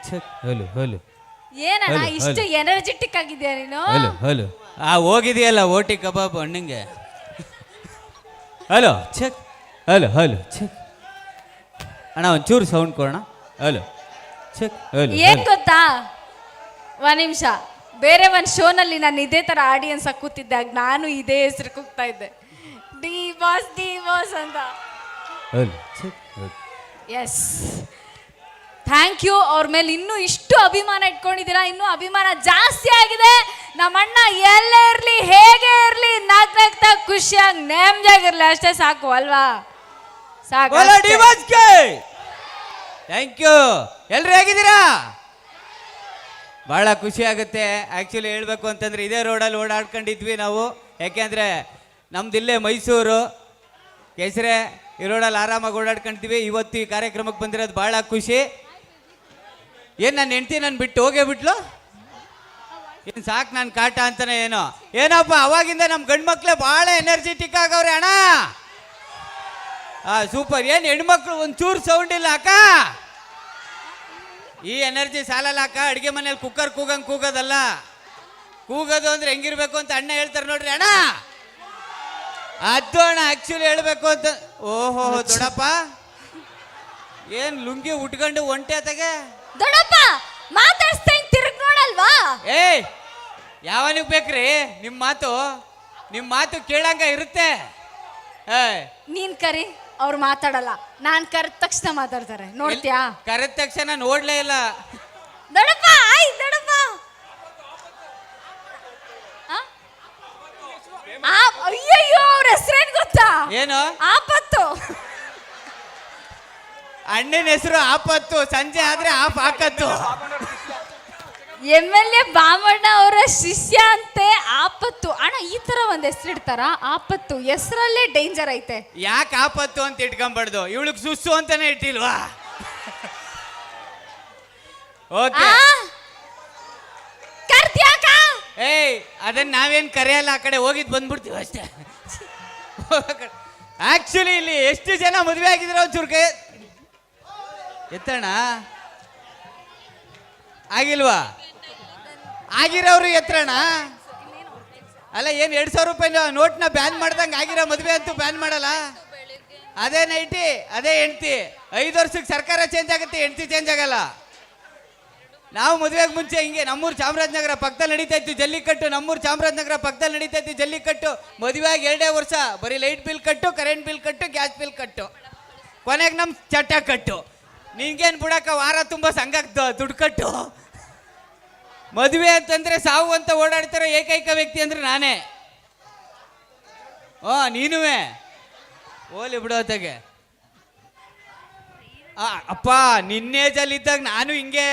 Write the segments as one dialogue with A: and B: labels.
A: Check hello hello
B: ಏನಣ್ಣ
A: hello,
B: ಇಷ್ಟು
A: hello.
B: Energetic ಆಗಿದ್ಯಾ ನೀನು
A: ಹಲೋ ಹಲೋ ಹೋಗಿದೆಯಲ್ಲ ಓಟಿ ಕಬಾಬ್ ಹಣ್ಣಿಂಗೆ hello check hello hello check ಅಣ್ಣ ಒಂಚೂರು ಸೌಂಡ್ ಕೊಡೋಣ ಹಲೋ ಚೆಕ್ ಹಲೋ
B: ಏನ್ ಗೊತ್ತಾ ಒಂದ್ ನಿಮಿಷ ಬೇರೆ ಒಂದ್ ಶೋನಲ್ಲಿ ನಾನು ಇದೇ ತರ ಆಡಿಯನ್ಸ್ ಆಗಿ ಕೂತಿದ್ದಾಗ ನಾನು ಇದೇ ಹೆಸರು ಕೂಗ್ತಾ ಇದ್ದೆ ಡಿ ಬಾಸ್ ಅಂತ
A: hello check hello
B: yes thank you ಅವ್ರ ಮೇಲೆ ಇನ್ನೂ ಇಷ್ಟು ಅಭಿಮಾನ ಇಟ್ಕೊಂಡಿದ್ದೀರಾ ಇನ್ನೂ ಅಭಿಮಾನ ಜಾಸ್ತಿ ಆಗಿದೆ ನಮ್ಮ ಅಣ್ಣ ಎಲ್ಲೇ ಇರ್ಲಿ ಹೇಗೆ ಇರ್ಲಿ ನಗ್ನಗ್ತಾ ಖುಷಿಯಾಗಿ ನೆಮ್ಮದಿಯಾಗಿರ್ಲಿ ಅಷ್ಟೇ ಸಾಕು ಅಲ್ವಾ ಸಾಕು ಅಷ್ಟೇ.
A: ಥ್ಯಾಂಕ್ ಯು ಎಲ್ರು ಹೇಗಿದ್ದೀರಾ ಭಾಳ ಖುಷಿ ಆಗುತ್ತೆ ಆ್ಯಕ್ಚುಲಿ ಹೇಳ್ಬೇಕು ಅಂತಂದ್ರೆ ಇದೇ ರೋಡಲ್ಲಿ ಓಡಾಡ್ಕೊಂಡಿದ್ವಿ ನಾವು ಯಾಕೆಂದರೆ ನಮ್ದು ಇಲ್ಲೇ ಮೈಸೂರು ಕೆಸರೆ ಈ ರೋಡಲ್ಲಿ ಆರಾಮಾಗಿ ಓಡಾಡ್ಕೊಂತೀವಿ ಇವತ್ತು ಈ ಕಾರ್ಯಕ್ರಮಕ್ಕೆ ಬಂದಿರೋದು ಭಾಳ ಖುಷಿ ಏನು ನನ್ನ ಹೆಂಡ್ತಿ ನಾನು ಬಿಟ್ಟು ಹೋಗೇ ಬಿಟ್ಲು ಏನು ಸಾಕು ನಾನು ಕಾಟ ಅಂತಾನೆ ಏನಪ್ಪ ಅವಾಗಿಂದ ನಮ್ಮ ಗಂಡು ಮಕ್ಳೇ ಭಾಳ ಎನರ್ಜೆಟಿಕ್ ಆಗವ್ರೆ ಅಣ್ಣ ಸೂಪರ್ ಏನು ಹೆಣ್ಮಕ್ಳು ಒಂಚೂರು ಸೌಂಡ್ ಇಲ್ಲ ಅಕ್ಕ ಈ ಎನರ್ಜಿ ಸಾಲಲ್ಲ ಅಕ್ಕ ಅಡುಗೆ ಮನೇಲಿ ಕುಕ್ಕರ್ ಕೂಗಂಗೆ ಕೂಗೋದಲ್ಲ ಕೂಗೋದು ಅಂದ್ರೆ ಹೆಂಗಿರ್ಬೇಕು ಅಂತ ಅಣ್ಣ ಹೇಳ್ತಾರೆ ನೋಡ್ರಿ ಅಣ್ಣ ಅದು ಅಣ್ಣ ಆಕ್ಚುಲಿ ಹೇಳ್ಬೇಕು ಅಂತ ಓಹೋ ದೊಡ್ಡಪ್ಪ ಏನ್ ಲುಂಗಿ ಉಟ್ಕೊಂಡು ಒಂಟೆ ಅತ್ತಗೆ
B: ದೊಡ್ಡಪ್ಪ ಮಾತಾಡ್ಸ್ತಾ ತಿರುಗ್ ನೋಡಲ್ವಾ
A: ಏಯ್ ಯಾವನಿಗೆ ಬೇಕ್ರಿ ನಿಮ್ಮ ಮಾತು ಕೇಳಂಗ ಇರುತ್ತೆ
B: ನೀನ್ ಕರಿ ಅವ್ರು ಮಾತಾಡಲ್ಲ ನಾನ್ ಕರೆದ ತಕ್ಷಣ ಮಾತಾಡ್ತಾರೆ ನೋಡ್ತೀಯಾ
A: ಕರೆದ ತಕ್ಷಣ ನೋಡ್ಲೇ ಇಲ್ಲ
B: ದೊಡ್ಡಪ್ಪ ದೊಡ್ಡಪ್ಪ ಅಯ್ಯಯ್ಯೋ ಅವ್ರ ಹೆಸರೇನ್ ಗೊತ್ತಾ
A: ಏನು
B: ಆಪತ್ತು
A: ಅಣ್ಣನ ಹೆಸರು ಆಪತ್ತು ಸಂಜೆ ಆದ್ರೆ ಆಪ್ ಹಾಕತ್ತು
B: MLA ಬಾಮಣ್ಣ ಅವರ ಶಿಷ್ಯ ಅಂತೆ ಆಪತ್ತು ಅಣ್ಣ ಈ ತರ ಒಂದ್ ಹೆಸರಿಡ್ತಾರ ಆಪತ್ತು ಹೆಸರಲ್ಲೇ ಡೇಂಜರ್ ಐತೆ
A: ಯಾಕೆ ಆಪತ್ತು ಅಂತ ಇಟ್ಕೊಂಬಾರ್ದು ಇವಳಿಗೆ ಸುಸ್ಸು ಅಂತಾನೆ ಇಟ್ಟಿಲ್ವಾ ಓಕೆ
B: ಕರ್ದ್ಯಾಕ
A: ಏಯ್ ಅದನ್ನ ನಾವೇನ್ ಕರೆಯಲ್ಲ ಆ ಕಡೆ ಹೋಗಿದ್ ಬಂದ್ಬಿಡ್ತೀವಿ ಅಷ್ಟೇ ಆಕ್ಚುಲಿ ಇಲ್ಲಿ ಎಷ್ಟು ಜನ ಮದುವೆ ಆಗಿದ್ರೆ ಒಂಚೂರು ಕೈ ಎತ್ತಣ ಆಗಿಲ್ವಾ ಆಗಿರೋರು ಎತ್ತರಣ ಅಲ್ಲ ಏನು 2,000 ರೂಪಾಯಿ ನೋಟ್ನ ಬ್ಯಾನ್ ಮಾಡ್ದಂಗೆ ಆಗಿರೋ ಮದುವೆ ಅಂತೂ ಬ್ಯಾನ್ ಮಾಡಲ್ಲ ಅದೇ ನೈಟಿ ಅದೇ ಹೆಂಡ್ತಿ 5 ವರ್ಷಕ್ಕೆ ಸರ್ಕಾರ ಚೇಂಜ್ ಆಗುತ್ತೆ ಹೆಂಡ್ತಿ ಚೇಂಜ್ ಆಗಲ್ಲ ನಾವು ಮದುವೆಗೆ ಮುಂಚೆ ಹಿಂಗೆ ನಮ್ಮೂರು ಚಾಮರಾಜನಗರ ಪಕ್ಕದಲ್ಲಿ ನಡೀತಾ ಇತ್ತು ಜಲ್ಲಿಕಟ್ಟು ನಮ್ಮೂರು ಚಾಮರಾಜನಗರ ಪಕ್ಕದಲ್ಲಿ ನಡೀತಾ ಇತ್ತು ಜಲ್ಲಿಕಟ್ಟು ಮದುವೆಯಾಗಿ 2 ವರ್ಷ ಬರೀ ಲೈಟ್ ಬಿಲ್ ಕಟ್ಟು ಕರೆಂಟ್ ಬಿಲ್ ಕಟ್ಟು ಗ್ಯಾಸ್ ಬಿಲ್ ಕಟ್ಟು ಕೊನೆಗೆ ನಮ್ಮ ಚಟ್ಟ ಕಟ್ಟು ನಿಂಗೇನು ಬಿಡಕ್ಕ ವಾರ ತುಂಬ ಸಂಘಕ್ಕೆ ದುಡ್ಡು ಕಟ್ಟು ಮದುವೆ ಅಂತಂದ್ರೆ ಸಾವು ಅಂತ ಓಡಾಡ್ತಾರೋ ಏಕೈಕ ವ್ಯಕ್ತಿ ಅಂದ್ರೆ ನಾನೇ ನೀನುವೆ ಓಲಿ ಬಿಡೋತೆಗೆ ಅಪ್ಪ ನಿನ್ನೇಜಲ್ಲಿದ್ದಾಗ ನಾನು ಹಿಂಗೆ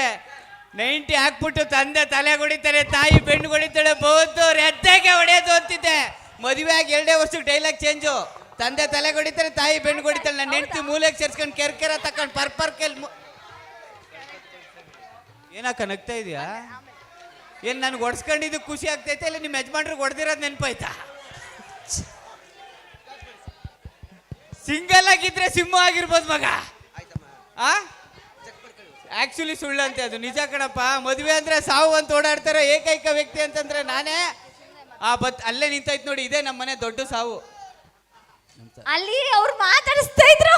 A: 90 ಹಾಕ್ಬಿಟ್ಟು ತಂದೆ ತಲೆ ಹೊಡಿತಾರೆ ತಾಯಿ ಬೆಣ್ಣು ಹೊಡಿತಾಳೆ ಬಹುದು ರೆದ್ದೆಗೆ ಹೊಡೆಯೋದು ಅಂತಿದ್ದೆ ಮದುವೆ ಆಗಿ 2 ವರ್ಷಕ್ಕೆ ಡೈಲಾಗ್ ಚೇಂಜು ತಂದೆ ತಲೆ ಹೊಡಿತಾರೆ ತಾಯಿ ಬೆಣ್ಣು ಹೊಡಿತಾಳೆ ನನ್ನ ಹೆಂಡ್ತಿ ಮೂಲೆಗೆ ಸೇರ್ಸ್ಕೊಂಡು ಕೆರ್ಕೆರ ತಕೊಂಡು ಪರ್ಪರ್ಕೆಲ್ ಏನಕ್ಕ ನಗ್ತಾ ಇದೆಯಾ ಏನು ನನಗೆ ಹೊಡ್ಸ್ಕೊಂಡಿದ್ದು ಖುಷಿ ಆಗ್ತೈತೆ ಇಲ್ಲ ನಿಮ್ಮ ಯಜಮಾನ್ರಿಗೆ ಹೊಡೆದಿರೋದು ನೆನಪಾಯ್ತಾ ಸಿಂಗಲ್ ಆಗಿದ್ರೆ ಸಿಂಹ ಆಗಿರ್ಬೋದು ಮಗ ಆಕ್ಚುಲಿ ಸುಳ್ಳು ಅಂತೆ ಅದು ನಿಜ ಕಣಪ್ಪ ಮದುವೆ ಅಂದ್ರೆ ಸಾವು ಅಂತ ಓಡಾಡ್ತಾರೋ ಏಕೈಕ ವ್ಯಕ್ತಿ ಅಂತಂದ್ರೆ ನಾನೇ ಅಲ್ಲೇ ನಿಂತೈತ್ ನೋಡಿ ಇದೇ ನಮ್ಮ ಮನೆ ದೊಡ್ಡ ಸಾವು
B: ಅಲ್ಲಿ ಅವ್ರು ಮಾತಾಡಿಸ್ತಾ ಇದ್ರು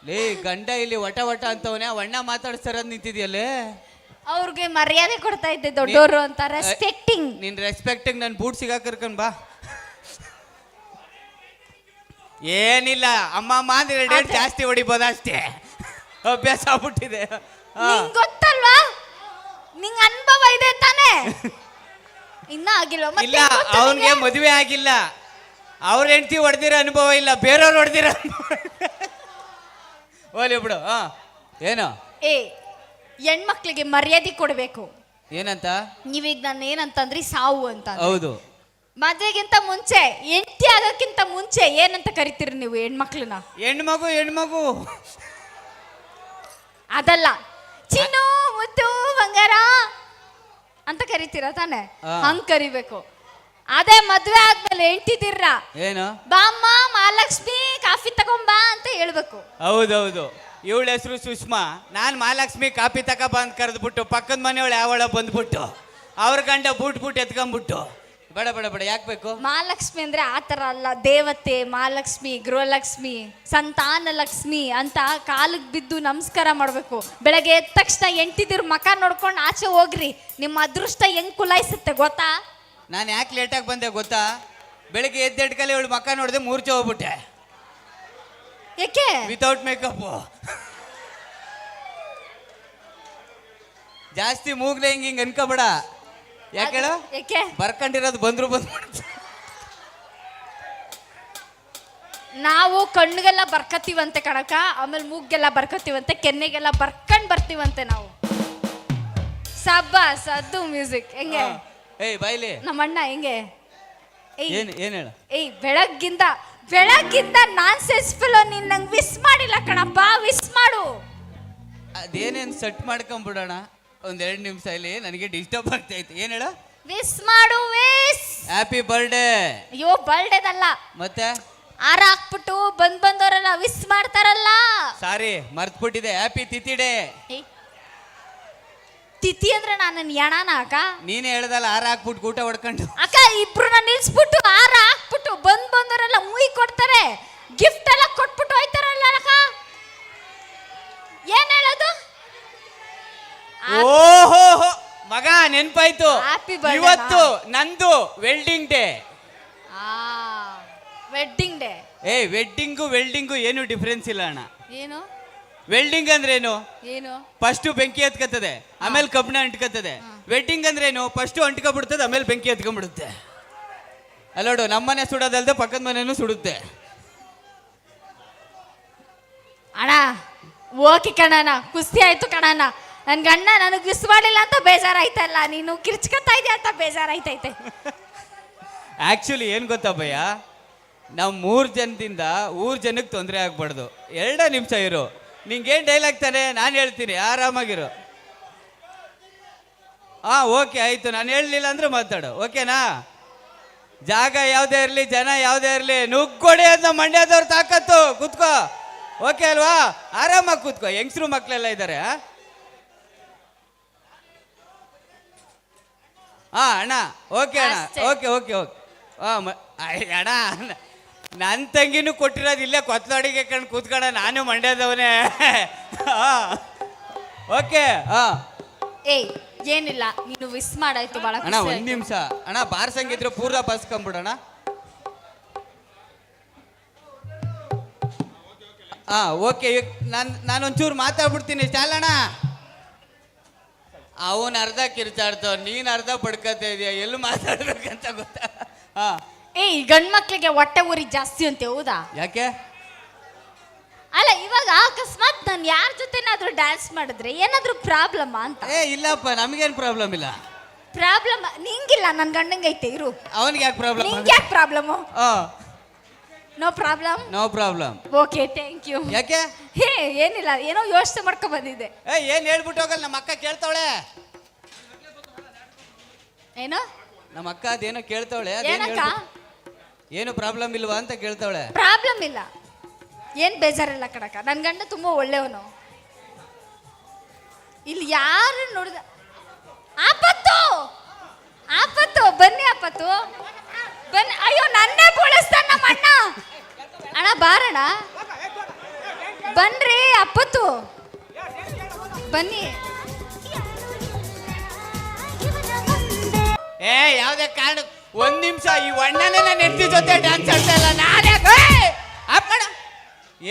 A: ಲೇ ಗಂಡ ಇಲ್ಲಿ ವಟ ಅಂತವನೇ ಅಣ್ಣ ಮಾತಾಡಿಸ್ತಾರದ್ ನಿಂತಿದ್ಯಲ್ಲೇ
B: ಅವ್ರಿಗೆ ಮರ್ಯಾದೆ ಕೊಡ್ತಾ ಇದ್ದೆ ದೊಡ್ಡವರು ಅಂತ ರೆಸ್ಪೆಕ್ಟಿಂಗ್
A: ನಿನ್ ರೆಸ್ಪೆಕ್ಟಿಂಗ್ ನನ್ ಬೂಟ್ ಸಿಗಾಕರ್ಕೊಂಡ್ ಬಾ ಏನಿಲ್ಲ ಅಮ್ಮ ಅಂದ್ರೆ ಡೇಟ್ ಜಾಸ್ತಿ ಹೊಡಿಬೋದ ಅಷ್ಟೇ ಅಭ್ಯಾಸ ಆಗ್ಬಿಟ್ಟಿದೆ
B: ಗೊತ್ತಲ್ವಾ ನಿಂಗ್ ಅನುಭವ ಇದೆ ತಾನೇ ಇನ್ನ ಆಗಿಲ್ವ
A: ಇಲ್ಲ ಅವನ್ಗೆ ಮದುವೆ ಆಗಿಲ್ಲ ಅವ್ರ ಹೆಂಡತಿ ಹೊಡೆದಿರೋ ಅನುಭವ ಇಲ್ಲ ಬೇರೆಯವ್ರು ಹೊಡೆದಿರೋ ಓಲಿ ಬಿಡು ಏನು
B: ಹೆಣ್ಮಕ್ಳಿಗೆ ಮರ್ಯಾದೆ ಕೊಡ್ಬೇಕು
A: ಏನಂತ
B: ನೀವೀಗ ನಾನು ಏನಂತಂದ್ರಿ ಸಾವು ಅಂತ
A: ಹೌದು
B: ಮದ್ವೆಗಿಂತ ಮುಂಚೆ ಹೆಂಡತಿ ಆಗಕ್ಕಿಂತ ಮುಂಚೆ ಏನಂತ ಕರಿತೀರಿ ನೀವು ಹೆಣ್ಮಕ್ಳನ್ನ
A: ಹೆಣ್ಮಗು
B: ಅದಲ್ಲ ಚಿನ್ನು ಮುತ್ತು ಬಂಗಾರ ಅಂತ ಕರಿತೀರ ತಾನೆ ಹಂಗ್ ಕರಿಬೇಕು ಅದೇ ಮದ್ವೆ ಆದ್ಮೇಲೆ ಹೆಂಡ್ತಿದಿರ್ರ
A: ಏನು
B: ಬಾಮ್ಮ ಮಹಾಲಕ್ಷ್ಮಿ ಕಾಫಿ ತಗೊಂಬಾ ಅಂತ ಹೇಳ್ಬೇಕು
A: ಹೌದೌದು ಇವಳ ಹೆಸರು ಸುಷ್ಮಾ, ನಾನು ಮಹಾಲಕ್ಷ್ಮಿ ಕಾಪಿ ತಕ ಬಂದು ಕರೆದ್ಬಿಟ್ಟು ಪಕ್ಕದ ಮನೆಯವಳು ಯಾವಳ ಬಂದ್ಬಿಟ್ಟು ಅವ್ರ ಗಂಡ ಬೂಟ್ ಎತ್ಕೊಂಡ್ಬಿಟ್ಟು ಬೇಡ ಬೇಡ ಬೇಡ ಯಾಕೆ ಬೇಕು?
B: ಮಹಾಲಕ್ಷ್ಮಿ ಅಂದ್ರೆ ಆ ಥರ ಅಲ್ಲ, ದೇವತೆ ಮಹಾಲಕ್ಷ್ಮಿ, ಗೃಹಲಕ್ಷ್ಮಿ, ಸಂತಾನ ಲಕ್ಷ್ಮಿ ಅಂತ ಕಾಲಿಗೆ ಬಿದ್ದು ನಮಸ್ಕಾರ ಮಾಡಬೇಕು. ಬೆಳಗ್ಗೆ ಎದ್ದ ತಕ್ಷಣ ಎಂಟಿದಿರು ಮಕ ನೋಡ್ಕೊಂಡು ಆಚೆ ಹೋಗ್ರಿ, ನಿಮ್ಮ ಅದೃಷ್ಟ ಹೆಂಗ್ ಕುಲಾಯಿಸುತ್ತೆ ಗೊತ್ತಾ?
A: ನಾನು ಯಾಕೆ ಲೇಟಾಗಿ ಬಂದೆ ಗೊತ್ತಾ? ಬೆಳಿಗ್ಗೆ ಎದ್ದೆಡ್ಕಲ್ಲಿ ಇವಳು ಮಕ ನೋಡಿದೆ ಮೂರ್ಛೆ ಹೋಗ್ಬಿಟ್ಟೆ
B: ಯಾಕೆ?
A: Without makeup. ಜಾಸ್ತಿ ಮೂಗ್ಲೆ ಹಿಂಗೆ ಅನ್ಕೋಬೇಡ. ಯಾಕೆ ಹೇಳು?
B: ಯಾಕೆ?
A: ಬರ್ಕೊಂಡಿರೋದು ಬಂದ್ರು
B: ನಾವು ಕಣ್ಣಿಗೆಲ್ಲ ಬರ್ಕತ್ತೀವಂತೆ ಕಣಕ, ಆಮೇಲೆ ಮೂಗ್ಗೆಲ್ಲ ಬರ್ಕತ್ತೀವಂತೆ, ಕೆನ್ನೆಗೆಲ್ಲ ಬರ್ಕೊಂಡ್ ಬರ್ತೀವಂತೆ ನಾವು. ಸಬ್ಬಾಸ್, ಅದು ಮ್ಯೂಸಿಕ್ ಹೆಂಗೆ?
A: ಏಯ್ ಬಾಯ್ಲಿ
B: ನಮ್ಮಣ್ಣ ಹೆಂಗೆ?
A: ಏನ್ ಹೇಳ?
B: ಏಯ್ ಬೆಳಗ್ಗಿಂದ ನಾನ್ ಸೆನ್ಸ್ಫುಲ್ ನೀನ್ ನಂಗೆ ವಿಸ್ ಮಾಡಿಲ್ಲ ಕಣಪ್ಪ, ವಿಸ್ ಮಾಡು.
A: ಅದೇನೇನು ಸೆಟ್ ಮಾಡ್ಕೊಂಬಿಡೋಣ ಒಂದೆರಡು ನಿಮಿಷ ಇಲ್ಲಿ, ನನಗೆ ಡಿಸ್ಟರ್ಬ್ ಆಗ್ತೈತೆ. ಏನ್ ಹೇಳ?
B: ವಿಸ್ ಮಾಡು, ವಿಸ್.
A: Happy birthday.
B: ಅಯ್ಯೋ ಬರ್ಡೇದಲ್ಲ,
A: ಮತ್ತೆ
B: ಹಾರ ಹಾಕ್ಬಿಟ್ಟು ಬಂದವರೆಲ್ಲ ವಿಸ್ ಮಾಡ್ತಾರಲ್ಲ.
A: ಸಾರಿ ಮರ್ತ್ಬಿಟ್ಟಿದೆ. ಹ್ಯಾಪಿ ತಿಥಿ ಡೇ.
B: ತಿಥಿ ಅಂದ್ರೆ ನಾನು ಎಣಾನ ಅಕ್ಕ?
A: ನೀನೇ ಹೇಳ್ದಲ್ಲ ಹಾರ ಹಾಕ್ಬಿಟ್ಟು ಊಟ ಹೊಡ್ಕೊಂಡು.
B: ಅಕ್ಕ ಇಬ್ರು ನಿಲ್ಸ್ಬಿಟ್ಟು ಹಾರ ಹಾಕ್ಬಿಟ್ಟು ಬಂದವರೆಲ್ಲ ಮುಯಿ ಕೊಡ್ತಾರೆ, ಗಿಫ್ಟ್ ಎಲ್ಲ ಕೊಟ್ಬಿಟ್ಟು ಹೋಯ್ತಾರಲ್ಲ ಅಕ್ಕ. ಏನ್ ಹೇಳೋದು?
A: ಓಹೋ ಮಗ ನೆನ್ಪಾಯ್ತು,
B: Happy birthday
A: ಇವತ್ತು ನಂದು welding day.
B: Wedding day.
A: Wedding welding ಏನು ಡಿಫ್ರೆನ್ಸ್ ಇಲ್ಲ ಅಣ್ಣ.
B: ಏನು
A: ವೆಲ್ಡಿಂಗ್ ಅಂದ್ರೆ ಏನು?
B: ಏನು?
A: ಫಸ್ಟ್ ಬೆಂಕಿ ಎತ್ಕತ್ತದೆ, ಆಮೇಲೆ ಕಬ್ಬಣ ಅಂಟ್ಕತ್ತದೆ. ವೆಡ್ಡಿಂಗ್ ಅಂದ್ರೆ ಏನು? ಫಸ್ಟ್ ಅಂಟ್ಕೊಬಿಡ್ತದೆ, ಆಮೇಲೆ ಬೆಂಕಿ ಎತ್ಕೊಂಡ್ಬಿಡುತ್ತೆ. ಅಲ್ಲೋಡು, ನಮ್ಮನೆ ಸುಡೋದಲ್ದೆ ಪಕ್ಕದ ಮನೆನೂ ಸುಡುತ್ತೆ.
B: ಅಣ್ಣ ಓಕೆ ಕಣಣ್ಣ, ಕುಸ್ತಿ ಆಯ್ತು ಕಣಣ್ಣ. ನನ್ ಗಂಡ ನನಗೆ ವಿಸ್ ಮಾಡಿಲ್ಲ ಅಂತ ಬೇಜಾರಾಯ್ತಲ್ಲ, ನೀನು ಕಿರ್ಚ್ಕೊತಾ ಇದೆಯಾ ಅಂತ ಬೇಜಾರಾಯ್ತೈತೆ.
A: ಆಕ್ಚುಲಿ ಏನು ಗೊತ್ತಾ ಭಯ್ಯ, ನಾವು 3 ಜನದಿಂದ ಊರ್ ಜನಕ್ಕೆ ತೊಂದರೆ ಆಗ್ಬಾರ್ದು. 2 ನಿಮಿಷ ಇರು, ನಿಂಗೇನು ಡೈಲಾಗ್ ತಾನೆ ನಾನು ಹೇಳ್ತೀನಿ, ಆರಾಮಾಗಿರು. ಓಕೆ ಆಯ್ತು, ನಾನು ಹೇಳಲಿಲ್ಲ ಅಂದ್ರೆ ಮಾತಾಡು, ಓಕೆನಾ? ಜಾಗ ಯಾವುದೇ ಇರಲಿ, ಜನ ಯಾವುದೇ ಇರಲಿ, ನುಗ್ಗೊಡಿ ಅಂತ ಮಂಡ್ಯದವ್ರು ತಾಕತ್ತು. ಕೂತ್ಕೋ, ಓಕೆ ಅಲ್ವಾ? ಆರಾಮಾಗಿ ಕೂತ್ಕೋ. ಹೆಂಗಸರು ಮಕ್ಕಳೆಲ್ಲ ಇದ್ದಾರೆ. ಅಣ್ಣ ಓಕೆ ಅಣ್ಣ, ಓಕೆ ಓಕೆ ಓಕೆ. ಅಣ್ಣ ನನ್ನ ತಂಗಿನೂ ಕೊಟ್ಟಿರೋದು ಇಲ್ಲೇ ಕೊತ್ತಲಾಡಿಗೆ ಕಣ್ ಕೂತ್ಕೊಂಡ, ನಾನು ಮಂಡ್ಯದವನೇ. ಓಕೆ.
B: ಏಯ್ ಏನಿಲ್ಲ, ನೀನು ವಿಸ್ ಮಾಡಾಯ್ತು ಬಹಳ.
A: ಅಣ್ಣ ಒಂದ್ ನಿಮಿಷ ಅಣ್ಣ, ಬಾರ್ ಸಂಗೀತ್ರ ಪೂರ್ವ ಬಸ್ಕೊಂಬಿಡೋಣ. ಓಕೆ. ನಾನೊಂಚೂರು ಮಾತಾಡ್ಬಿಡ್ತೀನಿ ಚಾಲಣ್ಣ. ಅವನ್ ಅರ್ಧ ಕಿರ್ಚಾಡ್ತಾವ, ನೀನ್ ಅರ್ಧ ಪಡ್ಕತಾ ಇದೀಯ, ಎಲ್ಲಿ ಮಾತಾಡ್ಬೇಕಂತ ಗೊತ್ತಾ?
B: ಏಯ್ ಗಂಡ್ ಮಕ್ಳಿಗೆ ಹೊಟ್ಟೆ ಊರಿ ಜಾಸ್ತಿ ಅಂತೆ, ಹೌದಾ?
A: ಯಾಕೆ?
B: ಅಲ್ಲ ಇವಾಗ ಅಕಸ್ಮಾತ್ ನಾನು ಯಾರ ಜೊತೆನಾದ್ರೂ ಡ್ಯಾನ್ಸ್ ಮಾಡಿದ್ರೆ ಏನಾದ್ರೂ ಪ್ರಾಬ್ಲಮ್ ಅಂತ?
A: ಇಲ್ಲಪ್ಪ, ನಮಗೇನು ಪ್ರಾಬ್ಲಮ್ ಇಲ್ಲ.
B: ಪ್ರಾಬ್ಲಮ್ ನಿಂಗಿಲ್ಲ, ನನ್ ಗಂಡಂಗೈತೆ, ಇರು.
A: ಅವನಿಗೆ ಯಾಕೆ ಪ್ರಾಬ್ಲಮ್?
B: ನಿಂಗೆ ಯಾಕೆ problem? No problem.
A: No problem.
B: Okay thank you.
A: ಯಾಕೆ?
B: ಏನಿಲ್ಲ, ಏನೋ ಯೋಚನೆ ಮಾಡ್ಕೊ ಬಂದಿದ್ದೆ.
A: ಏನ್ ಹೇಳ್ಬಿಟ್ಟು ಹೋಗಲ್ಲ, ನಮ್ಮ ಅಕ್ಕ ಕೇಳ್ತಾವಳೆ.
B: ಏನೋ
A: ನಮ್ಮ ಅಕ್ಕ ಅದೇನೋ ಕೇಳ್ತಾವಳೆ.
B: ಏನಕ್ಕ?
A: ಏನು ಪ್ರಾಬ್ಲಮ್ ಇಲ್ವಾ ಅಂತ ಕೇಳ್ತಾವಳೆ.
B: ಪ್ರಾಬ್ಲಮ್ ಇಲ್ಲ, ಏನ್ ಬೇಜಾರಿಲ್ಲ ಕಣಕ್ಕ, ನನ್ ಗಂಡ ತುಂಬಾ ಒಳ್ಳೆಯವನು. ಇಲ್ಲಿ ಯಾರು ನೋಡಿದ ಆಪತ್ತು ಆಪತ್ತು, ಬನ್ನಿ ಆಪತ್ತು ಬನ್ನಿ. ಅಯ್ಯೋ ನನ್ನೇ ಬೋಳಿಸ್ತಾನ ನಮ್ಮ ಅಣ್ಣ. ಅಣ್ಣ ಬಾರಣ್ಣ, ಬನ್ರಿ ಅಪ್ಪತ್ತು, ಬನ್ನಿ.
A: ಯಾವ್ದೇ ಕಾರಣ ಒಂದ್ ನಿಮಿಷ, ಈ ಅಣ್ಣನೇ ನನ್ನ ಹೆಂಡತಿ ಜೊತೆ ಡ್ಯಾನ್ಸ್ ಆಡ್ತಾ ಇಲ್ಲ. ನಾನೇ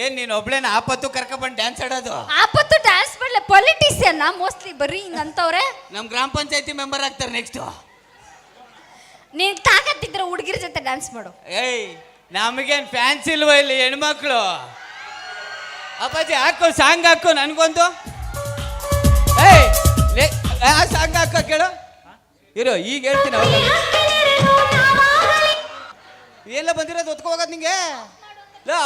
A: ಏನ್ ನೀನ್ ಒಬ್ಳೇನ ಆಪತ್ತು ಕರ್ಕೊಂಡ್ಬಂದು ಡ್ಯಾನ್ಸ್ ಆಡೋದು?
B: ಆಪತ್ತು ಡ್ಯಾನ್ಸ್ ಮಾಡಲಿ, ಪೊಲಿಟಿಷಿಯನ್ ಮೋಸ್ಟ್ಲಿ ಬರೀ ಹಿಂಗಂತವ್ರೆ.
A: ನಮ್ ಗ್ರಾಮ ಪಂಚಾಯತಿ ಮೆಂಬರ್ ಆಗ್ತಾರೆ ನೆಕ್ಸ್ಟ್.
B: ನೀನ್ ತಾಕತ್ತಿದ್ರೆ ಹುಡುಗಿರ ಜೊತೆ ಡ್ಯಾನ್ಸ್ ಮಾಡು.
A: ನಮಗೇನ್ ಫ್ಯಾನ್ಸ್ ಇಲ್ವಾ ಇಲ್ಲಿ ಹೆಣ್ಮಕ್ಳು? ಅಪ್ಪಾಜಿ ಹಾಕು, ಸಾಂಗ್ ಹಾಕು ನನ್ಗೊಂದು. ಸಾಂಗ್ ಹಾಕೋ ಕೇಳು. ಇರೋ ಈಗ ಹೇಳ್ತೀನಿ. ಎಲ್ಲ ಬಂದಿರೋದು ಒತ್ಕೊ ಹೋಗೋದು ನಿಂಗೆ.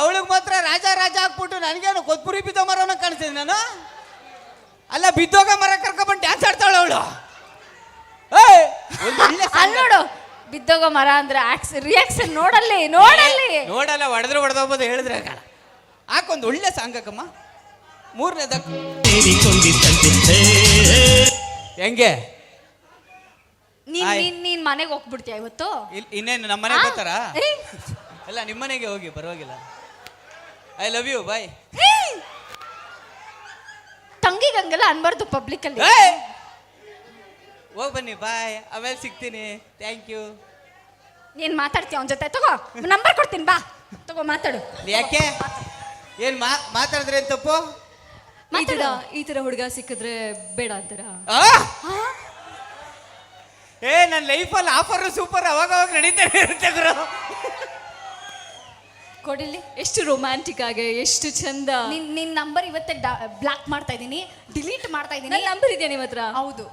A: ಅವಳಿಗೆ ಮಾತ್ರ ರಾಜ ಹಾಕ್ಬಿಟ್ಟು ನನಗೇನು ಕೊತ್ಪುರಿ ಬಿದ್ದೋ ಮರನ ಕಾಣಿಸ್ತೀನಿ ನಾನು. ಅಲ್ಲ ಬಿದ್ದೋಗ ಮರ ಕರ್ಕೊಂಡ್ಬಂದು ಡ್ಯಾನ್ಸ್ ಆಡ್ತಾಳೆ ಅವಳು.
B: ಅಲ್ಲಿ ನೋಡು, ಬಿದ್ದೋಗೋ ಮರ ಅಂದ್ರೆ ರಿಯಾಕ್ಷನ್ ನೋಡಲ್ಲ,
A: ಹೊಡೆದ್ರೆ ಹೊಡೆದೋಗ್ಬೋದು ಹೇಳಿದ್ರೆ ಹಾಕೊಂದು ಒಳ್ಳೆ ಸಾಂಗ್ ಹಾಕಮ್ಮ. ಮೂರನೇದಕ್ಕೆ ಹೆಂಗೆ
B: ನೀನ್ ಮನೆಗೆ ಹೋಗ್ಬಿಡ್ತೀಯ ಇವತ್ತು?
A: ಇನ್ನೇನು ನಮ್ಮ ಮನೆಗೆ ಬರ್ತಾರಾ? ಅಲ್ಲ ನಿಮ್ಮ ಮನೆಗೆ ಹೋಗಿ, ಪರವಾಗಿಲ್ಲ. ಐ ಲವ್ ಯು, ಬಾಯ್.
B: ತಂಗಿಗೆ ಹಂಗೆಲ್ಲ ಅನ್ಬಾರ್ದು ಪಬ್ಲಿಕ್ ಅಲ್ಲಿ.
A: ಹೋಗಿ ಬನ್ನಿ, ಬಾಯ್, ಆಮೇಲೆ ಸಿಗ್ತೀನಿ. Thank you.
B: ನೀನ್ ಮಾತಾಡ್ತೀಯ ಅವನ ಜೊತೆ? ತಗೋ ನಂಬರ್ ಕೊಡ್ತೀನಿ, ಬಾ ತಗೋ ಮಾತಾಡು.
A: ಯಾಕೆ ಏನ್ ಮಾತಾಡಿದ್ರೆ ಏನ್ ತಪ್ಪು?
B: ಈ ತರ ಹುಡುಗ ಸಿಕ್ಕಿದ್ರೆ ಬೇಡ ಅಂತಾರ?
A: ನನ್ನ ಲೈಫಲ್ಲಿ ಆಫರ್ ಸೂಪರ್ ಅವಾಗ ನಡೀತಾನೆ ಇರುತ್ತೆ ಗುರು.
B: ಕೊಡಿಲಿ. ಎಷ್ಟು ರೊಮ್ಯಾಂಟಿಕ್ ಆಗಿ, ಎಷ್ಟು ಚಂದ. ನಿನ್ ನಂಬರ್ ಇವತ್ತೇ ಬ್ಲಾಕ್ ಮಾಡ್ತಾ ಇದೀನಿ, ಡಿಲೀಟ್ ಮಾಡ್ತಾ ಇದೀನಿ. ನಂಬರ್ ಇದೆಯಾ ನಿಮ್ಮ ಹತ್ರ? ಹೌದು,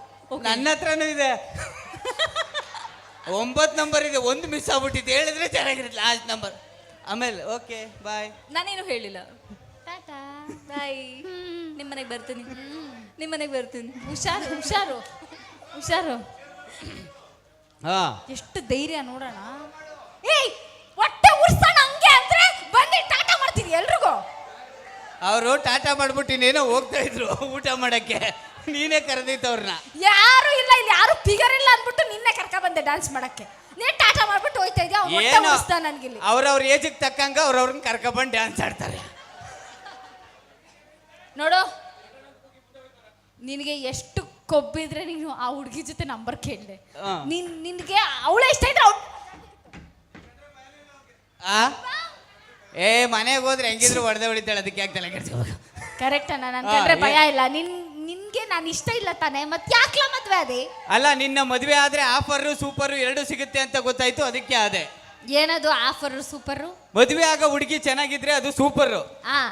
A: ನನ್ನ ಹತ್ರನೂ ಇದೆ. 9 ನಂಬರ್ ಇದೆ, ಒಂದು ಮಿಸ್ ಆಗ್ಬಿಟ್ಟಿದೆ. ಹೇಳಿದ್ರೆ ಚೆನ್ನಾಗಿರುತ್ತೆ ಲಾಸ್ಟ್ ನಂಬರ್. ಆಮೇಲೆ ಓಕೆ ಬಾಯ್.
B: ನಾನೇನು ಹೇಳಿಲ್ಲ. ಟಾಟಾ ಬಾಯ್. ನಿಮ್ಮನೆಗೆ ಬರ್ತೀನಿ, ನಿಮ್ಮನೆಗೆ ಬರ್ತೀನಿ. ಹುಷಾರು ಹುಷಾರು ಹುಷಾರು.
A: ಹಾ,
B: ಎಷ್ಟು ಧೈರ್ಯ ನೋಡೋಣ. ಏಯ್ ಹೊಟ್ಟೆ ಉರ್ಸೋಣ ಹಂಗೆ ಅಂದ್ರೆ ಬಂದು ಟಾಟಾ ಮಾಡ್ತೀನಿ ಎಲ್ರಿಗೂ.
A: ಅವರು ಟಾಟಾ ಮಾಡ್ಬಿಟ್ಟು ಇನ್ನೇನೋ ಹೋಗ್ತಾ ಇದ್ರು ಊಟ ಮಾಡಕ್ಕೆ, ನೀನೇ ಕರೆದಿತ್ತು ಅವ್ರನ್ನ.
B: ಯಾರು ಇಲ್ಲ ಇಲ್ಲಿ, ಯಾರು ಫಿಗರ್ ಇಲ್ಲ ಅಂದ್ಬಿಟ್ಟು ನಿನ್ನೆ ಕರ್ಕ ಬಂದೆ ಡ್ಯಾನ್ಸ್ ಮಾಡಕ್ಕೆ. ನೀನ್ ಟಾಟಾ ಮಾಡ್ಬಿಟ್ಟು ಹೋಯ್ತಾ ಇದೀಯ. ನನ್ಗಿಲ್ಲಿ
A: ಅವ್ರವ್ರ ಏಜಿಗೆ ತಕ್ಕಂಗ ಅವ್ರವ್ರನ್ನ ಕರ್ಕೊಂಡ್ಬಂದು ಡ್ಯಾನ್ಸ್ ಆಡ್ತಾರೆ.
B: ನೋಡು, ನಿನಗೆ ಎಷ್ಟು ಕೊಬ್ಬಿದ್ರೆ ನೀನು ಆ ಹುಡುಗಿ ಜೊತೆ ನಂಬರ್ ಕೇಳಿದೆ. ನಿನ್ಗೆ ಅವಳು ಎಷ್ಟ ಇದ್ರೆ
A: ಮನೆಗೆ ಹೋದ್ರೆ ಹೆಂಗಿದ್ರು ಹೊಡೆದೇ ಹೊಡಿತಾಳೆ, ಅದಕ್ಕೆ ಯಾಕೆ ತಲೆ ಕೆಡ್ಸ್ಕೋಬೇಕು?
B: ಕರೆಕ್ಟ್ ಅಣ್ಣ, ನನ್ ಕಂಡ್ರೆ ಭಯ ಇಲ್ಲ. ನಿನ್ಗೆ ನಾನು ಇಷ್ಟ ಇಲ್ಲ ತಾನೆ, ಮತ್ತೆ ಯಾಕ್ಲ ಮದ್ವೆ ಅದೇ? ಅಲ್ಲ,
A: ನಿನ್ನ ಮದುವೆ ಆದ್ರೆ ಆಫರ್ ಸೂಪರ್ ಎರಡು ಸಿಗುತ್ತೆ ಅಂತ ಗೊತ್ತಾಯ್ತು, ಅದಕ್ಕೆ ಅದೇ.
B: ಏನದು ಆಫರ್ ಸೂಪರ್?
A: ಮದುವೆ ಆಗ ಹುಡುಗಿ ಚೆನ್ನಾಗಿದ್ರೆ ಅದು ಸೂಪರ್.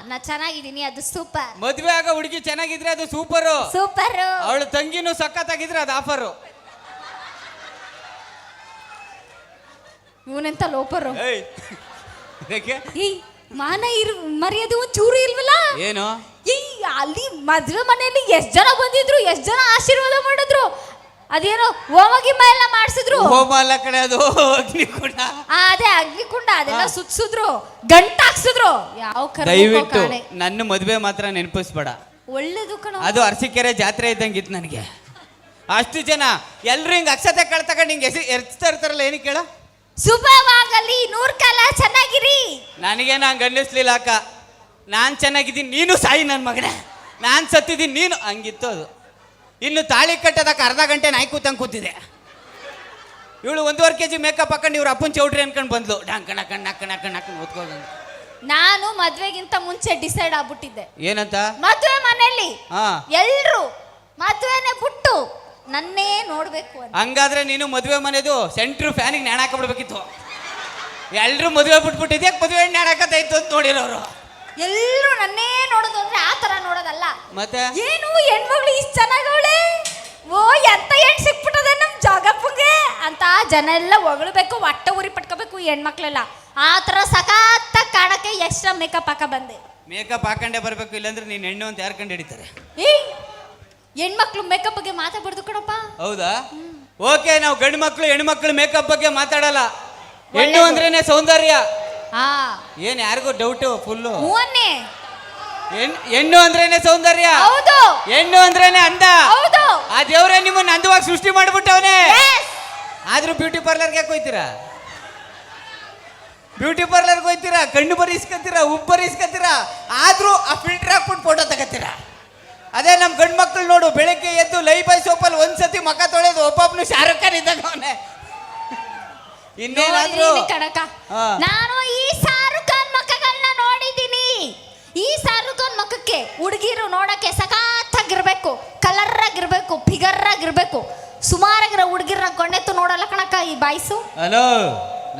B: ನಾ ಚೆನ್ನಾಗಿದ್ದೀನಿ, ಅದು ಸೂಪರ್.
A: ಮದುವೆ ಆಗ ಹುಡುಗಿ ಚೆನ್ನಾಗಿದ್ರೆ ಅದು ಸೂಪರ್.
B: ಸೂಪರ್.
A: ಅವಳು ತಂಗಿನೂ ಸಖತ್ತಾಗಿದ್ರೆ ಅದು ಆಫರ್.
B: ಇವನೆಂತ ಲೋಪರ್.
A: ಈ
B: ಮಾನ ಮರ್ಯಾದೆ ಒಂದು ಚೂರು ಇಲ್ವಲ್ಲ?
A: ಏನು
B: ಈ ಅಲ್ಲಿ ಮದುವೆ ಮನೆಯಲ್ಲಿ ಎಷ್ಟ್ ಜನ ಬಂದಿದ್ರು, ಎಷ್ಟ್ ಜನ ಆಶೀರ್ವಾದ ಮಾಡಿದ್ರು. ಅದೇನೋ ಹೋಮಗಿಮ ಎಲ್ಲ ಮಾಡಿಸಿದ್ರು.
A: ಹೋಮ ಅಲ್ಲ ಕಡೆ, ಅದು ಅಗ್ನಿಕುಂಡ.
B: ಅದೇ ಅಗ್ನಿಕುಂಡ, ಅದೆಲ್ಲ ಸುತ್ಸಿದ್ರು, ಗಂಟ ಹಾಕ್ಸಿದ್ರು. ಯಾವ
A: ದಯವಿಟ್ಟು ನನ್ನ ಮದುವೆ ಮಾತ್ರ ನೆನಪಿಸ್ಬೇಡ.
B: ಒಳ್ಳೇದು ಕಣ.
A: ಅದು ಅರಸೀಕೆರೆ ಜಾತ್ರೆ ಇದ್ದಂಗಿತ್ತು ನನಗೆ. ಅಷ್ಟು ಜನ ಎಲ್ರು ಹಿಂಗ ಅಕ್ಷತೆ ಕಾಳು ತಗೊಂಡು ಹಿಂಗೆ ಎರ್ಚ್ತಾ ಇರ್ತಾರಲ್ಲ, ಏನಕ್ಕೆ ಕೇಳ?
B: ಶುಭವಾಗಲಿ, 100 ಕಾಲ ಚೆನ್ನಾಗಿರಿ.
A: ನನಗೇನು ಹಂಗೆ ಅನ್ನಿಸ್ಲಿಲ್ಲ ಅಕ್ಕ. ನಾನು ಚೆನ್ನಾಗಿದ್ದೀನಿ, ನೀನು ಸಾಯಿ ನನ್ನ ಮಗನೇ. ನಾನು ಸತ್ತಿದ್ದೀನಿ, ನೀನು ಹಂಗಿತ್ತು ಅದು. ಇನ್ನು ತಾಳಿ ಕಟ್ಟೋದಕ್ಕೆ ಅರ್ಧ ಗಂಟೆ ನಾಯಿ ಕೂತಂಗೆ ಕೂತಿದೆ. ಇವಳು 1.5 kg ಮೇಕಪ್ ಹಾಕೊಂಡು ಇವ್ರ ಅಪ್ಪನ ಚೌಟ್ರಿ ಅನ್ಕೊಂಡು ಬಂದ್ಲು. ಡಾಂಕಣ ಓದ್ಕೊಂಡು.
B: ನಾನು ಮದ್ವೆಗಿಂತ ಮುಂಚೆ ಡಿಸೈಡ್ ಆಗ್ಬಿಟ್ಟಿದ್ದೆ.
A: ಏನಂತ?
B: ಮದ್ವೆ ಮನೆಯಲ್ಲಿ ಎಲ್ರು ಮದ್ವೆನೆ ಬಿಟ್ಟು ನನ್ನೇ ನೋಡ್ಬೇಕು ಅಂತ.
A: ಹಂಗಾದ್ರೆ ನೀನು ಮದುವೆ ಮನೆದು ಸೆಂಟ್ರ್ ಫ್ಯಾನಿಗೆ ನ್ಯಾಣ ಹಾಕಬಿಡ್ಬೇಕಿತ್ತು. ಎಲ್ರು ಮದುವೆ ಬಿಟ್ಬಿಟ್ಟಿದ್ಯಾ, ಮದುವೆ ನ್ಯಾಣ ಹಾಕತ್ತಾಯ್ತು ಅಂತ ನೋಡಿರೋರು.
B: ಎಲ್ರು ನನ್ನೇ ನೋಡೋದು ಅಂದ್ರೆ ಆ ತರ ನೋಡೋದಲ್ಲ.
A: ಮತ್ತೆ
B: ಏನು ಹೆಣ್ಮಗಳು ಇಷ್ಟು ಚೆನ್ನಾಗವಳೆ, ಓ ಎಂತ ಹೆಣ್ ಸಿಕ್ಬಿಟ್ಟದೆ ನಮ್ ಜಾಗಪ್ಪಗೆ ಅಂತ ಜನ ಎಲ್ಲ ಹೊಗಳಬೇಕು, ಹೊಟ್ಟೆ ಉರಿ ಪಟ್ಕೋಬೇಕು ಈ ಹೆಣ್ಮಕ್ಳೆಲ್ಲ. ಆ ತರ ಸಖತ್ತಾಗಿ ಕಾಣಕ್ಕೆ ಎಕ್ಸ್ಟ್ರಾ ಮೇಕಪ್ ಹಾಕ ಬಂದೆ.
A: ಮೇಕಪ್ ಹಾಕೊಂಡೇ ಬರ್ಬೇಕು, ಇಲ್ಲಾಂದ್ರೆ ನೀನ್ ಹೆಣ್ಣು ಅಂತ ಯಾರು ಕಂಡು ಹಿಡಿತಾರೆ?
B: ಹೆಣ್ಮಕ್ಳು ಮೇಕಪ್ ಬಗ್ಗೆ ಮಾತಾಡ್ಬಾರ್ದು ಕಣಪ್ಪ.
A: ಹೌದಾ? ಓಕೆ, ನಾವು ಗಂಡು ಮಕ್ಳು ಹೆಣ್ಮಕ್ಳು ಮೇಕಪ್ ಬಗ್ಗೆ ಮಾತಾಡಲ್ಲ. ಹೆಣ್ಣು ಅಂದ್ರೇನೆ ಸೌಂದರ್ಯ. ಏನ್ ಯಾರಿಗೂ ಡೌಟ್ ಫುಲ್ಲು? ಹೆಣ್ಣು ಅಂದ್ರೇನೆ ಸೌಂದರ್ಯ.
B: ಹೌದು.
A: ಹೆಣ್ಣು ಅಂದ್ರೇನೆ ಅಂದ.
B: ಹೌದು.
A: ಆ ದೇವ್ರೆ ನಿಮ್ಮನ್ನ ಅಂದವಾಗಿ ಸೃಷ್ಟಿ ಮಾಡ್ಬಿಟ್ಟವನೇ. ಆದ್ರೂ ಬ್ಯೂಟಿ ಪಾರ್ಲರ್ಗೆ ಹೋಯ್ತೀರಾ, ಬ್ಯೂಟಿ ಪಾರ್ಲರ್ಗೆ ಹೋಯ್ತೀರಾ, ಕಣ್ಣು ಬರೀಸ್ಕೊತೀರಾ, ಉಪ್ಪು ಬರೀಸ್ಕೊತೀರಾ, ಆದ್ರೂ ಆ ಫಿಲ್ಟರ್ ಹಾಕ್ಬಿಟ್ಟು ಫೋಟೋ ತಗೋತೀರಾ. ಅದೇ ನಮ್ಮ ಗಂಡು ಮಕ್ಳು ನೋಡು, ಬೆಳಗ್ಗೆ ಎದ್ದು ಲೈಫಾಯ್ ಸೋಪಲ್ಲಿ ಒಂದ್ಸತಿ ಮಕ ತೊಳೆದು ಒಬ್ಬೊಬ್ನು ಶಾರುಖ್ ಖಾನ್ ಇದ್ದಾಗ ಅವನೇ. ಇನ್ನೇನಾದ್ರೂ
B: ನಾನು ಈ ಶಾರುಖ್ ಖಾನ್ ಮಕ್ಕಗಳನ್ನ ನೋಡಿದ್ದೀನಿ. ಈ ಶಾರುಖ್ ಖಾನ್ ಮಕ್ಕಕ್ಕೆ ಹುಡುಗಿರು ನೋಡಕ್ಕೆ ಸಖತ್ತಾಗಿರ್ಬೇಕು, ಕಲರ್ ಆಗಿರ್ಬೇಕು, ಫಿಗರ್ ಆಗಿರ್ಬೇಕು. ಸುಮಾರಾಗಿರೋ ಹುಡುಗಿರ ಗೊಂಡೆತ್ತು ನೋಡಲ್ಲ ಕಣಕ್ಕ ಈ ಬಾಯ್ಸು.
A: ಹಲೋ,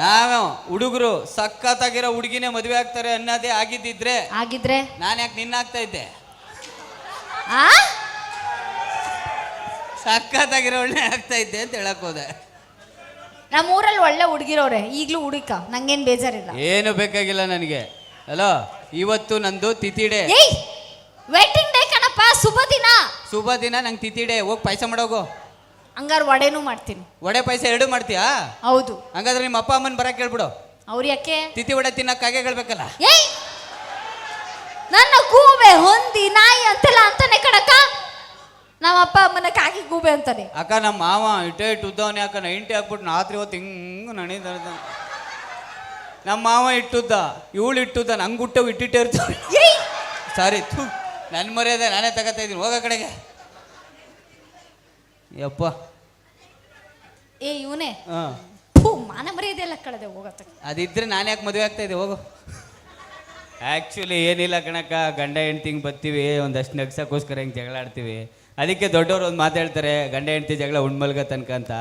A: ನಾವು ಹುಡುಗರು ಸಖತ್ತಾಗಿರೋ ಹುಡುಗಿನೇ ಮದುವೆ ಆಗ್ತಾರೆ ಅನ್ನೋದೇ ಆಗಿದ್ರೆ ನಾನು ಯಾಕೆ ನಿನ್ನ ಆಗ್ತಾ ಇದ್ದೆ? ಸಖತ್ತಾಗಿರೋ ಒಳ್ಳೆ ಆಗ್ತಾ ಇದ್ದೆ ಅಂತ ಹೇಳಕ್ ಹೋದೆ.
B: ನಮ್ಮೂರಲ್ಲಿ ಒಳ್ಳೆ ಹುಡುಗಿರೋರೆ, ಈಗಲೂ ಹುಡುಕ, ನಂಗೇನು ಬೇಜಾರಿಲ್ಲ.
A: ಏನು ಬೇಕಾಗಿಲ್ಲ ನನಗೆ. ಹಲೋ, ಇವತ್ತು ನಂದು ತಿಥಿ ಡೇ.
B: ವೇಟಿಂಗ್ ಡೇ ಕಣಪ್ಪ, ಶುಭ ದಿನ.
A: ಶುಭ ದಿನ, ನಂಗೆ ತಿಥಿ ಡೇ. ಹೋಗಿ ಪಾಯಸ ಮಾಡೋಗು.
B: ಹಂಗಾರೆ ವಡೆನೂ ಮಾಡ್ತೀನಿ.
A: ವಡೆ ಪಾಯಸ ಎರಡು ಮಾಡ್ತೀಯಾ?
B: ಹೌದು.
A: ಹಂಗಾದ್ರೆ ನಿಮ್ಮ ಅಪ್ಪ ಅಮ್ಮನ ಬರಕ್ಕೆ ಹೇಳ್ಬಿಡು.
B: ಅವ್ರು ಯಾಕೆ?
A: ತಿಥಿ ವಡೆ ತಿನ್ನಕ್ಕೆ ಹಾಗೆ ಹೇಳ್ಬೇಕಲ್ಲ.
B: ನನ್ನ ಗೂಬೆ ಹೊಂದಿ ನಾಯಿ ಅಂತೆಲ್ಲ ಅಂತಾನೆ ಕಣಕ್ಕ. ನಮ್ಮ ಅಪ್ಪ ಅಮ್ಮನ ಕಾಗಿ ಗೂಬೆ ಅಂತಾನೆ.
A: ಅಕ್ಕ ನಮ್ಮ ಮಾವ ಇಟ್ಟೇ ಉದ್ದವನೇ ಅಕ್ಕ 90 ಹಾಕ್ಬಿಟ್ಟು ರಾತ್ರಿ ಹೊತ್ತು ಹಿಂಗೆ ನಡೀತಾರ. ನಮ್ಮ ಮಾವ ಇಟ್ಟುದ್ದ, ಇವಳು ಇಟ್ಟುದ್ದ, ನಂಗೆ ಹುಟ್ಟವು ಇಟ್ಟಿಟ್ಟೇ ಇರ್ತಾವೆ. ಸಾರಿ, ನನ್ನ ಮರ್ಯಾದೆ ನಾನೇ ತಗೋತಾ ಇದ್ದೀನಿ, ಹೋಗೋ ಕಡೆಗೆ. ಯಪ್ಪ
B: ಏ ಇವನೇ
A: ಹಾಂ,
B: ಮಾನ ಮರ್ಯಾದೆ ಎಲ್ಲ ಕಳೆದೆ ಹೋಗತ್ತ.
A: ಅದಿದ್ರೆ ನಾನು ಯಾಕೆ ಮದುವೆ ಆಗ್ತಾ ಇದ್ದೆ, ಹೋಗು. ಆ್ಯಕ್ಚುಲಿ ಏನಿಲ್ಲ ಕಣಕ್ಕ, ಗಂಡ ಹೆಂಡ್ತಿ ಹಿಂಗೆ ಬರ್ತೀವಿ, ಒಂದಷ್ಟು ನಗ್ಸಕ್ಕೋಸ್ಕರ ಹಿಂಗೆ ಜಗಳ ಆಡ್ತೀವಿ. ಅದಕ್ಕೆ ದೊಡ್ಡವರು ಒಂದು ಮಾತಾಡ್ತಾರೆ, ಗಂಡ ಹೆಂಡ್ತಿ ಜಗಳ ಉಣ್ಮಲ್ಗ ತನಕ ಅಂತ.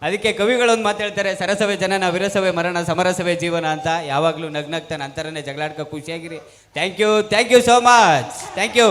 A: ಅದಕ್ಕೆ ಕವಿಗಳೊಂದು ಮಾತಾಡ್ತಾರೆ, ಸರಸವೇ ಜನನ ವಿರಸವೇ ಮರಣ ಸಮರಸವೇ ಜೀವನ ಅಂತ. ಯಾವಾಗಲೂ ನಗ್ನಗ್ತಾನೆ ಅಂತಾರನೇ ಜಗಳ ಆಡ್ಕೊ ಖುಷಿಯಾಗಿರಿ. Thank you so much, thank you.